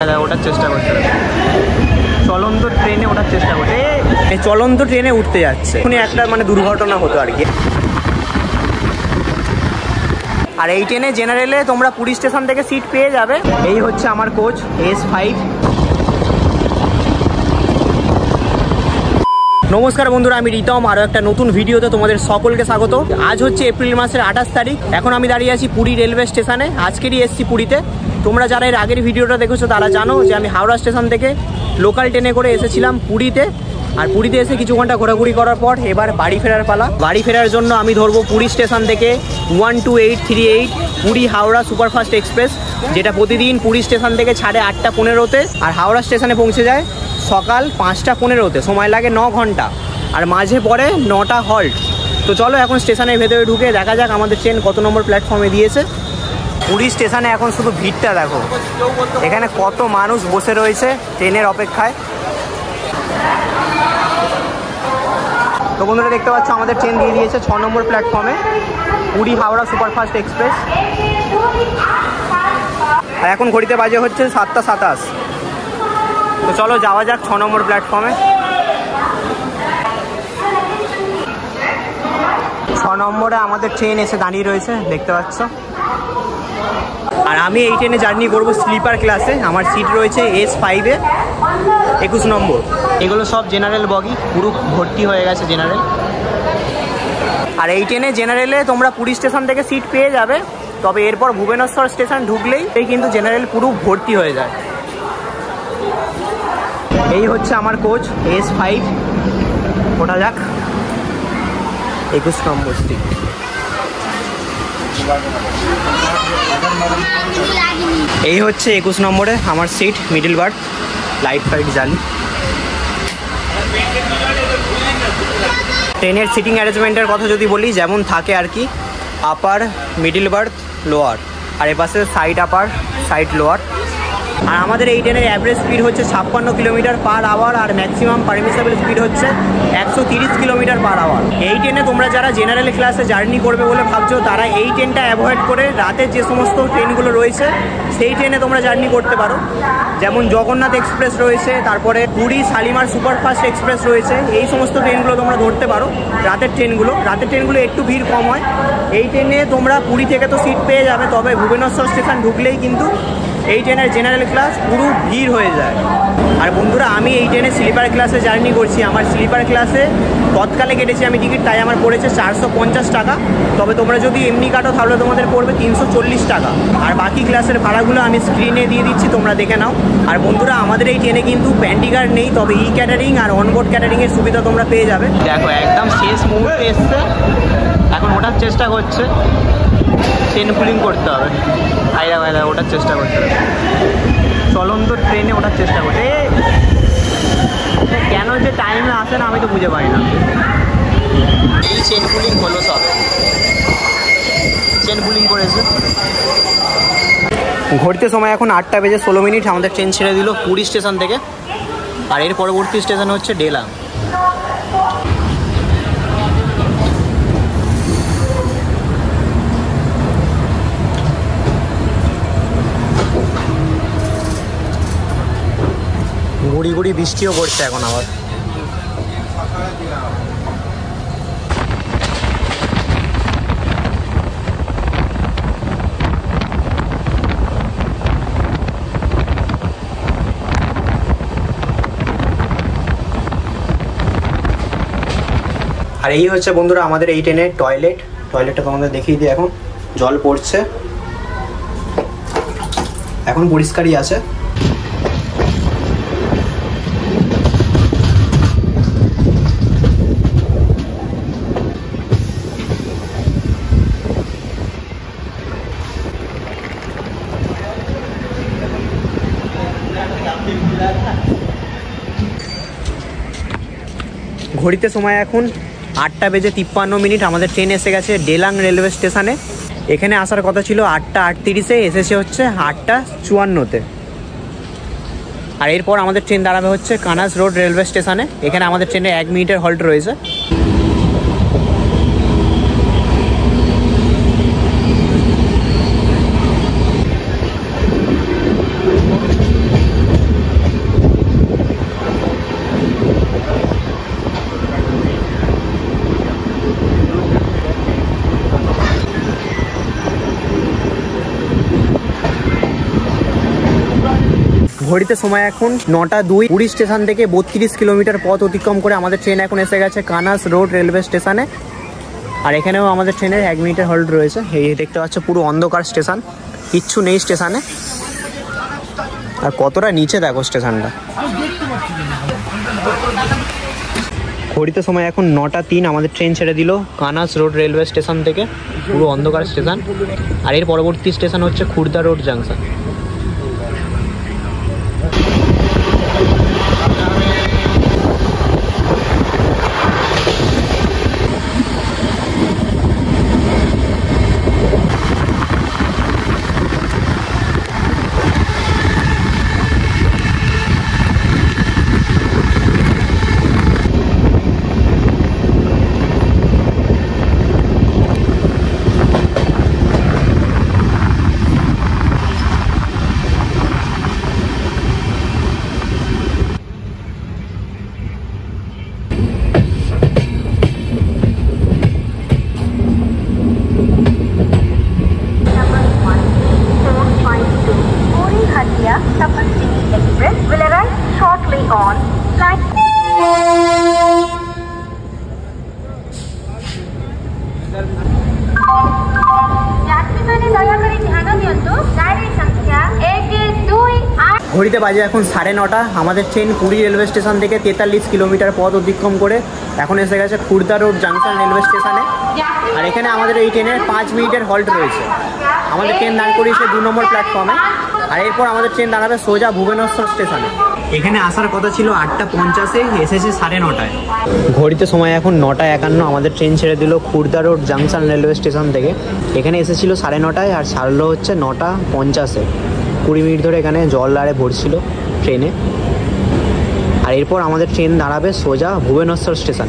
ওঠার চেষ্টা করছে, চলন্ত ট্রেনে ওঠার চেষ্টা করছে, চলন্ত ট্রেনে উঠতে যাচ্ছে, একটা মানে দুর্ঘটনা হতো আর কি। আর এই ট্রেনে জেনারেলে তোমরা পুরী স্টেশন থেকে সিট পেয়ে যাবে। এই হচ্ছে আমার কোচ S5। নমস্কার বন্ধুরা, আমি রিতম, আরও একটা নতুন ভিডিওতে তোমাদের সকলকে স্বাগত। আজ হচ্ছে এপ্রিল মাসের 28 তারিখ। এখন আমি দাঁড়িয়ে আছি পুরী রেলওয়ে স্টেশনে। আজকেরই এসছি পুরীতে। তোমরা যারা এর আগের ভিডিওটা দেখেছো তারা জানো যে আমি হাওড়া স্টেশন থেকে লোকাল ট্রেনে করে এসেছিলাম পুরীতে। আর পুরীতে এসে কিছু ঘন্টা ঘোরাঘুরি করার পর এবার বাড়ি ফেরার পালা। বাড়ি ফেরার জন্য আমি ধরবো পুরী স্টেশন থেকে 12838 পুরী হাওড়া সুপারফাস্ট এক্সপ্রেস, যেটা প্রতিদিন পুরী স্টেশন থেকে ছাড়ে 8টা 15-তে আর হাওড়া স্টেশনে পৌঁছে যায় সকাল 5টা 15-তে। সময় লাগে 9 ঘন্টা আর মাঝে পড়ে 9টা হল্ট। তো চলো এখন স্টেশনের ভেতরে ঢুকে দেখা যাক আমাদের ট্রেন কত নম্বর প্ল্যাটফর্মে দিয়েছে। পুরী স্টেশনে এখন শুধু ভিড়টা দেখো, এখানে কত মানুষ বসে রয়েছে ট্রেনের অপেক্ষায়। তো বন্ধুরা দেখতে পাচ্ছ আমাদের ট্রেন দিয়ে দিয়েছে 6 নম্বর প্ল্যাটফর্মে পুরী হাওড়া সুপারফাস্ট এক্সপ্রেস। আর এখন ঘড়িতে বাজে হচ্ছে 7টা 27। তো চলো যাওয়া যাক 6 নম্বর প্ল্যাটফর্মে। 6 নম্বরে আমাদের ট্রেন এসে দাঁড়িয়ে রয়েছে দেখতে পাচ্ছ। আর আমি এই ট্রেনে জার্নি করব স্লিপার ক্লাসে। আমার সিট রয়েছে S5-এ 21 নম্বর। এগুলো সব জেনারেল বগি, পুরো ভর্তি হয়ে গেছে জেনারেল। আর এই ট্রেনে জেনারেলে তোমরা পুরী স্টেশন থেকে সিট পেয়ে যাবে, তবে এরপর ভুবনেশ্বর স্টেশন ঢুকলেই এই কিন্তু জেনারেল পুরো ভর্তি হয়ে যায়। এই হচ্ছে আমার কোচ S5। ওঠা যাক 21 নম্বর সিট। এই হচ্ছে 21 নম্বরে আমার সিট, মিডল বার্থ, লাইট ফাইট জালি। ট্রেনের সিটিং অ্যারেঞ্জমেন্টের কথা যদি বলি, যেমন থাকে আর কি, আপার, মিডল বার্থ, লোয়ার, আর এপাশে সাইড আপার সাইড লোয়ার। আর আমাদের এই ট্রেনের অ্যাভারেজ স্পিড হচ্ছে 56 কিলোমিটার পার আওয়ার আর ম্যাক্সিমাম পারমিসেবল স্পিড হচ্ছে 130 কিলোমিটার পার আওয়ার। এই ট্রেনে তোমরা যারা জেনারেল ক্লাসে জার্নি করবে বলে ভাবছো তারা এই ট্রেনটা অ্যাভয়েড করে রাতের যে সমস্ত ট্রেনগুলো রয়েছে সেই ট্রেনে তোমরা জার্নি করতে পারো। যেমন জগন্নাথ এক্সপ্রেস রয়েছে, তারপরে পুরী শালিমার সুপারফাস্ট এক্সপ্রেস রয়েছে। এই সমস্ত ট্রেনগুলো তোমরা ধরতে পারো, রাতের ট্রেনগুলো একটু ভিড় কম হয়। এই ট্রেনে তোমরা পুরী থেকে তো সিট পেয়ে যাবে, তবে ভুবনেশ্বর স্টেশন ঢুকলেই কিন্তু এই ট্রেনের জেনারেল ক্লাস পুরো ভিড় হয়ে যায়। আর বন্ধুরা, আমি এই ট্রেনে স্লিপার ক্লাসে জার্নি করছি। আমার স্লিপার ক্লাসে তৎকালে কেটেছি আমি টিকিট, তাই আমার পড়েছে 450 টাকা। তবে তোমরা যদি এমনি কাটো তাহলে তোমাদের পড়বে 340 টাকা। আর বাকি ক্লাসের ভাড়াগুলো আমি স্ক্রিনে দিয়ে দিচ্ছি, তোমরা দেখে নাও। আর বন্ধুরা, আমাদের এই ট্রেনে কিন্তু প্যান্টি কার্ড নেই, তবে ই ক্যাটারিং আর অনবোর্ড ক্যাটারিংয়ের সুবিধা তোমরা পেয়ে যাবে। দেখো একদম শেষ মুহূর্তে এসছে, এখন ওঠার চেষ্টা করছে। ট্রেন পুলিং করতে হবে, ভাইরা ওঠার চেষ্টা করতে হবে, চলন্ত ট্রেনে ওঠার চেষ্টা করছে। কেন যে টাইমে আসে না আমি তো বুঝে পাই না। এই চেন পুলিং হলো, সব চেন পুলিং করেছে। ঘড়িতে সময় এখন 8টা বেজে 16 মিনিট। আমাদের ট্রেন ছেড়ে দিল পুরী স্টেশন থেকে, আর এর পরবর্তী স্টেশন হচ্ছে ডেলাং। গুড়ি গুড়ি বৃষ্টিও পড়ছে এখন আবার। আর এই হচ্ছে বন্ধুরা আমাদের এই ট্রেনের টয়লেটটা তোমাদের দেখিয়ে দিই। এখন জল পড়ছে, এখন পরিষ্কারই আছে। ঘড়িতে সময় এখন 8টা বেজে 53 মিনিট। আমাদের ট্রেন এসে গেছে ডেলাং রেলওয়ে স্টেশনে। এখানে আসার কথা ছিল 8টা 38-এ, এসেছে হচ্ছে 8টা 54-তে। আর এরপর আমাদের ট্রেন দাঁড়াবে হচ্ছে কানাস রোড রেলওয়ে স্টেশনে। এখানে আমাদের ট্রেনে 1 মিনিটের হল্ট রয়েছে। ঘড়িতে সময় এখন 9:02। পুরী স্টেশন থেকে 32 কিলোমিটার পথ অতিক্রম করে আমাদের ট্রেন এখন এসে গেছে কানাস রোড রেলওয়ে স্টেশনে। আর এখানেও আমাদের ট্রেনের 1 মিনিটের হল্ট রয়েছে। এই দেখতে পাচ্ছ পুরো অন্ধকার স্টেশন, কিচ্ছু নেই স্টেশনে। আর কতটা নিচে দেখো স্টেশনটা। ঘড়িতে সময় এখন 9:03। আমাদের ট্রেন ছেড়ে দিল কানাস রোড রেলওয়ে স্টেশন থেকে, পুরো অন্ধকার স্টেশন। আর এর পরবর্তী স্টেশন হচ্ছে খুর্দা রোড জাংশন। ঘড়িতে বাজে এখন 9:30। আমাদের ট্রেন পুরী রেলওয়ে স্টেশন থেকে 43 কিলোমিটার পথ অতিক্রম করে এখন এসে গেছে খুর্দা রোড জাংশন রেলওয়ে স্টেশনে। আর এখানে আমাদের এই ট্রেনের 5 মিনিটের হল্ট রয়েছে। আমাদের ট্রেন দাঁড় করিয়েছে 2 নম্বর প্ল্যাটফর্মে। আর এরপর আমাদের ট্রেন দাঁড়াবে সোজা ভুবনেশ্বর স্টেশনে। এখানে আসার কথা ছিল 8:50, এসেছে 9:30। ঘড়িতে সময় এখন 9:51। আমাদের ট্রেন ছেড়ে দিল Khurda road junction railway station থেকে। এখানে এসেছিল 9:30 আর ছাড়লো হচ্ছে 9:50। 20 মিনিট ধরে এখানে জল আরে ভরছিল ট্রেনে। আর এরপর আমাদের ট্রেন দাঁড়াবে সোজা ভুবনেশ্বর স্টেশন।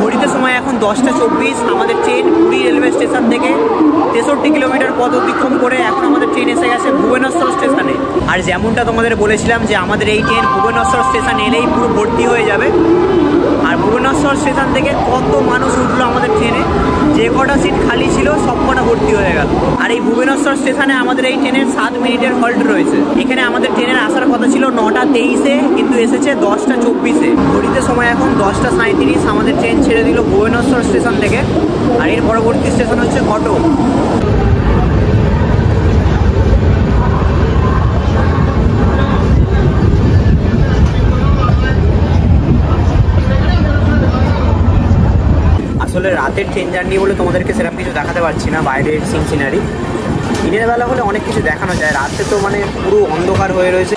ঘড়িতে সময় এখন 10:24। আমাদের ট্রেন পুরী রেলওয়ে স্টেশন থেকে 63 কিলোমিটার পথ অতিক্রম করে এখন আমাদের ট্রেন এসে গেছে ভুবনেশ্বর স্টেশনে। আর যেমনটা তোমাদের বলেছিলাম যে আমাদের এই ট্রেন ভুবনেশ্বর স্টেশন এলেই পুরো ভর্তি হয়ে যাবে। আর ভুবনেশ্বর স্টেশন থেকে কত মানুষ উঠলো আমাদের ট্রেনে, যে কটা সিট খালি ছিল সব কটা ভর্তি হয়ে গেল। আর এই ভুবনেশ্বর স্টেশনে আমাদের এই ট্রেনের 7 মিনিটের হল্ট রয়েছে। এখানে আমাদের ট্রেনের আসার কথা ছিল 9:23, কিন্তু এসেছে 10:24। ঘড়িতে সময় এখন 10:37। আমাদের ট্রেন ছেড়ে দিল ভুবনেশ্বর স্টেশন থেকে। আর এর পরবর্তী স্টেশন হচ্ছে কটক। আসলে রাতের ট্রেন জার্নি বলে তোমাদেরকে সেরকম কিছু দেখাতে পারছি না, বাইরের সিন সিনারি। দিনের বেলা হলে অনেক কিছু দেখানো যায়, রাতে তো মানে পুরো অন্ধকার হয়ে রয়েছে।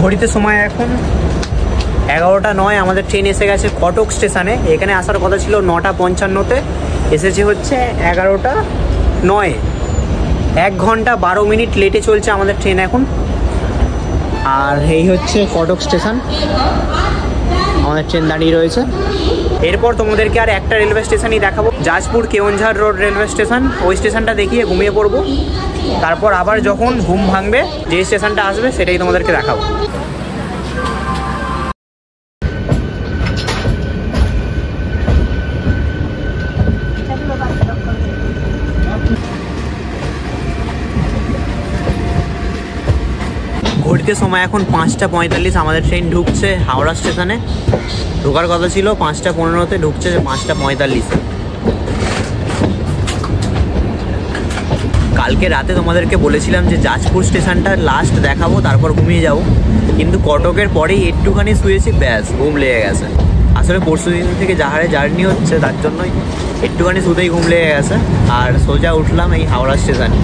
ঘড়িতে সময় এখন 11:09। আমাদের ট্রেন এসে গেছে কটক স্টেশনে। এখানে আসার কথা ছিল 9:55-তে, এসেছে হচ্ছে 11:09। 1 ঘন্টা 12 মিনিট লেটে চলছে আমাদের ট্রেন এখন। আর এই হচ্ছে কটক স্টেশন, আমাদের ট্রেন দাঁড়িয়ে রয়েছে। এরপর তোমাদেরকে আর একটা রেলওয়ে স্টেশনই দেখাবো, Jajpur Keonjhar road railway station. ওই স্টেশনটা দেখিয়ে ঘুমিয়ে পড়বো। তারপর আবার যখন ঘুম ভাঙবে যে স্টেশনটা আসবে সেটাই তোমাদেরকে দেখাবো। ঘড়িতে ঘড়িতে সময় এখন 5:45, আমাদের ট্রেন ঢুকছে হাওড়া স্টেশনে। ঢোকার কথা ছিল 5:15-তে, ঢুকছে 5:45-এ। কালকে রাতে তোমাদেরকে বলেছিলাম যে যাজপুর স্টেশনটা লাস্ট দেখাবো, তারপর ঘুমিয়ে যাব, কিন্তু কটকের পরেই একটুখানি শুয়েছি, ব্যাস ঘুম লেগে গেছে। আসলে পরশু দিন থেকে যাহারে জার্নি হচ্ছে, তার জন্যই একটুখানি শুতেই ঘুম লেগে গেছে। আর সোজা উঠলাম এই হাওড়া স্টেশনে।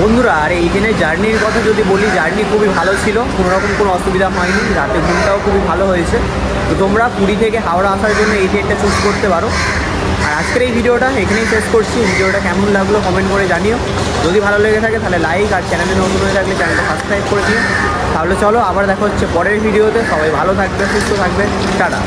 বন্ধুরা, আর এই ট্রেনের জার্নির কথা যদি বলি, জার্নি খুবই ভালো ছিল, কোনোরকম কোনো অসুবিধা হয়নি, রাতে ঘুমটাও খুবই ভালো হয়েছে। তো তোমরা পুরী থেকে হাওড়া আসার জন্য এই ট্রেনটা চুজ করতে পারো। আর আজকের এই ভিডিওটা এখানেই শেষ করছি। ভিডিওটা কেমন লাগলো কমেন্ট করে জানিও। যদি ভালো লেগে থাকে তাহলে লাইক, আর চ্যানেলে নতুন হয়ে থাকলে চ্যানেলটা সাবস্ক্রাইব করে দিও। তাহলে চলো আবার দেখা হচ্ছে পরের ভিডিওতে। সবাই ভালো থাকবে, সুস্থ থাকবে, টাটা।